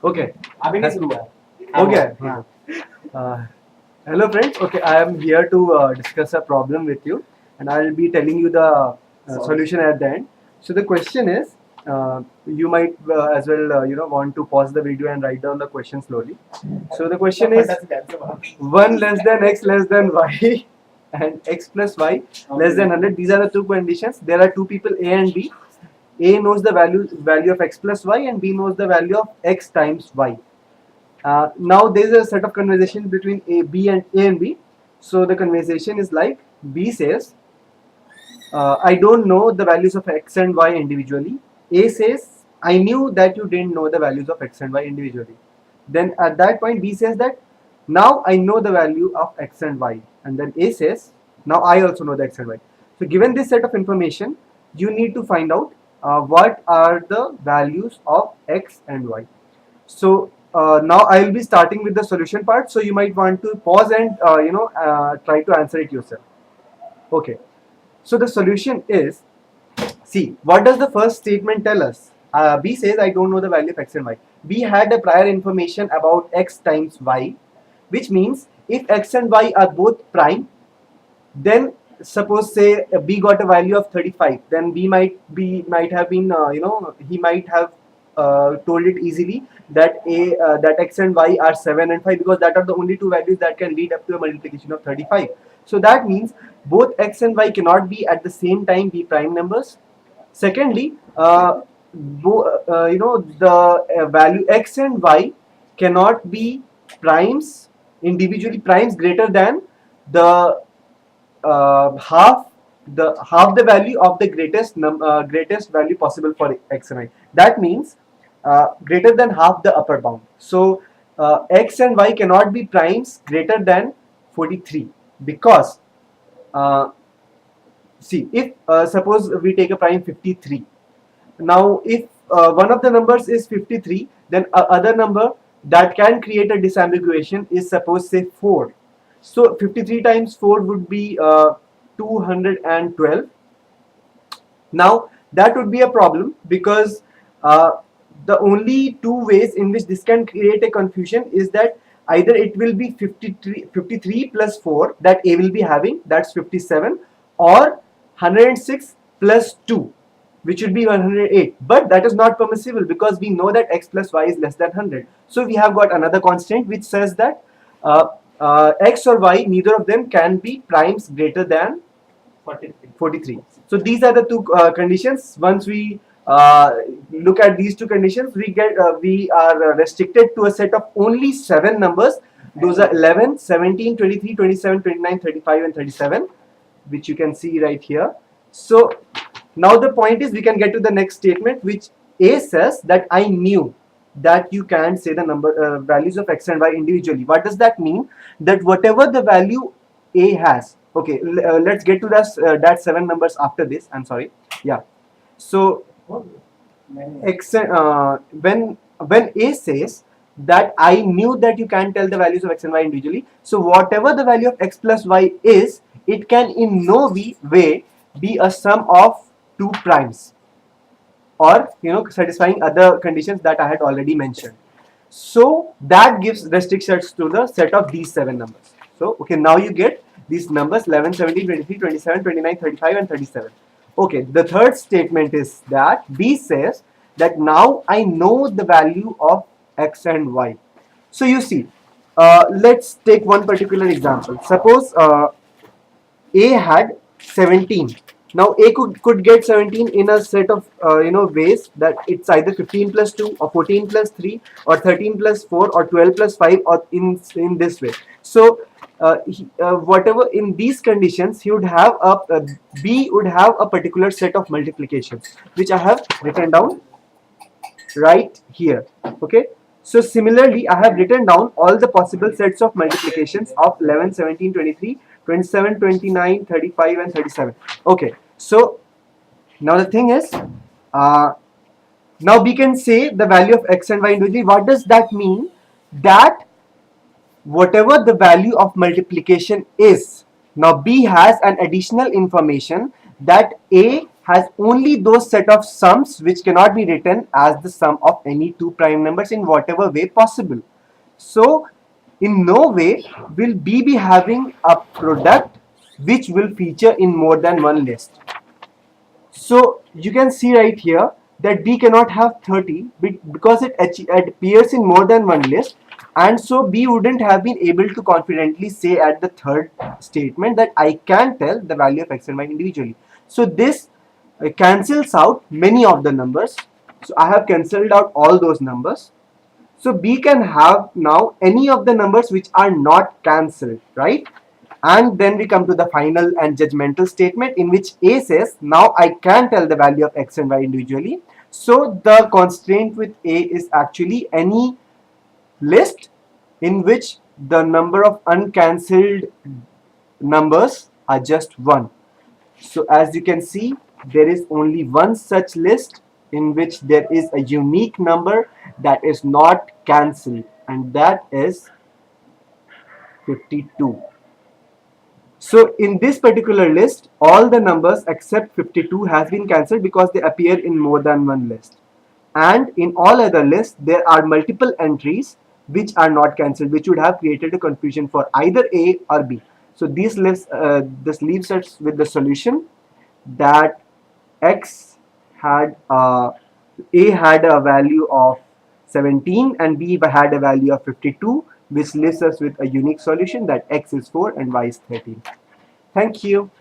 Okay. अभी नहीं शुरू हुआ है। Okay. हाँ। Uh, hello friends. Okay, I am here to discuss a problem with you, and I will be telling you the solution at the end. So the question is, you might as well want to pause the video and write down the question slowly. So the question is, 1 less than x less than y and x plus y less than 100. These are the two conditions. There are two people, A and B. A knows the value of x plus y, and B knows the value of x times y. Now there is a set of conversation between A and B. So the conversation is like, B says, I don't know the values of x and y individually. A says, I knew that you didn't know the values of x and y individually. Then at that point, B says that now I know the value of x and y. And then A says, now I also know the x and y. So given this set of information, you need to find out what are the values of x and y. So now I will be starting with the solution part. So you might want to pause and try to answer it yourself. Okay. So the solution is, see, what does the first statement tell us? B says, I don't know the value of x and y. B had a prior information about x times y, which means if x and y are both prime, then suppose say B got a value of 35, then B might have been he might have told it easily that that x and y are 7 and 5, because that are the only two values that can lead up to a multiplication of 35. So that means both x and y cannot be at the same time be prime numbers. Secondly, the value x and y cannot be primes individually, primes greater than the half the value of the greatest value possible for x and y. That means greater than half the upper bound. So x and y cannot be primes greater than 43, because see, if suppose we take a prime 53. Now if one of the numbers is 53, then other number that can create a disambiguation is, suppose, say 4. So 53 times 4 would be 212. Now that would be a problem, because the only two ways in which this can create a confusion is that either it will be 53 plus 4 that A will be having, that's 57, or 106 plus 2, which would be 108. But that is not permissible, because we know that x plus y is less than 100. So we have got another constant which says that x or y, neither of them can be primes greater than 43. So these are the two conditions. Once we look at these two conditions, we are restricted to a set of only 7 numbers. Those are 11, 17, 23, 27, 29, 35 and 37, which you can see right here. So now the point is, we can get to the next statement, which A says that I knew that you can say the number values of x and y individually. What does that mean? That whatever the value A has, okay, let's get to that 7 numbers after this. I'm sorry. Yeah. So when A says that I knew that you can tell the values of x and y individually, so whatever the value of x plus y is, it can in no way be a sum of two primes, or satisfying other conditions that I had already mentioned. So that gives restrictions to the set of these 7 numbers. So okay, now you get these numbers 11, 17, 23, 27, 29, 35 and 37. Okay, the third statement is that B says that now I know the value of x and y. So you see, let's take one particular example. Suppose A had 17. Now A could get 17 in a set of ways, that it's either 15 plus 2 or 14 plus 3 or 13 plus 4 or 12 plus 5, or in this way. So whatever in these conditions, he would have B would have a particular set of multiplications, which I have written down right here. Okay, so similarly I have written down all the possible sets of multiplications of 11, 17, 23, 27, 29, 35 and 37. Okay, so now the thing is, now we can say the value of x and y individually. What does that mean? That whatever the value of multiplication is, now B has an additional information that A has only those set of sums which cannot be written as the sum of any two prime numbers in whatever way possible. So in no way will B be having a product which will feature in more than one list. So you can see right here that B cannot have 30 because it appears in more than one list, and so B wouldn't have been able to confidently say at the third statement that I can tell the value of x and y individually. So this cancels out many of the numbers. So I have cancelled out all those numbers. So B can have now any of the numbers which are not cancelled, right? And then we come to the final and judgmental statement in which A says, now I can tell the value of x and y individually. So the constraint with A is actually any list in which the number of uncancelled numbers are just 1. So as you can see, there is only one such list in which there is a unique number that is not cancelled, and that is 52. So in this particular list, all the numbers except 52 has been cancelled because they appear in more than one list. And in all other lists, there are multiple entries which are not cancelled, which would have created a confusion for either A or B. So this leaves us with the solution that X had A had a value of 17 and B had a value of 52, which leaves us with a unique solution that X is 4 and Y is 13. Thank you.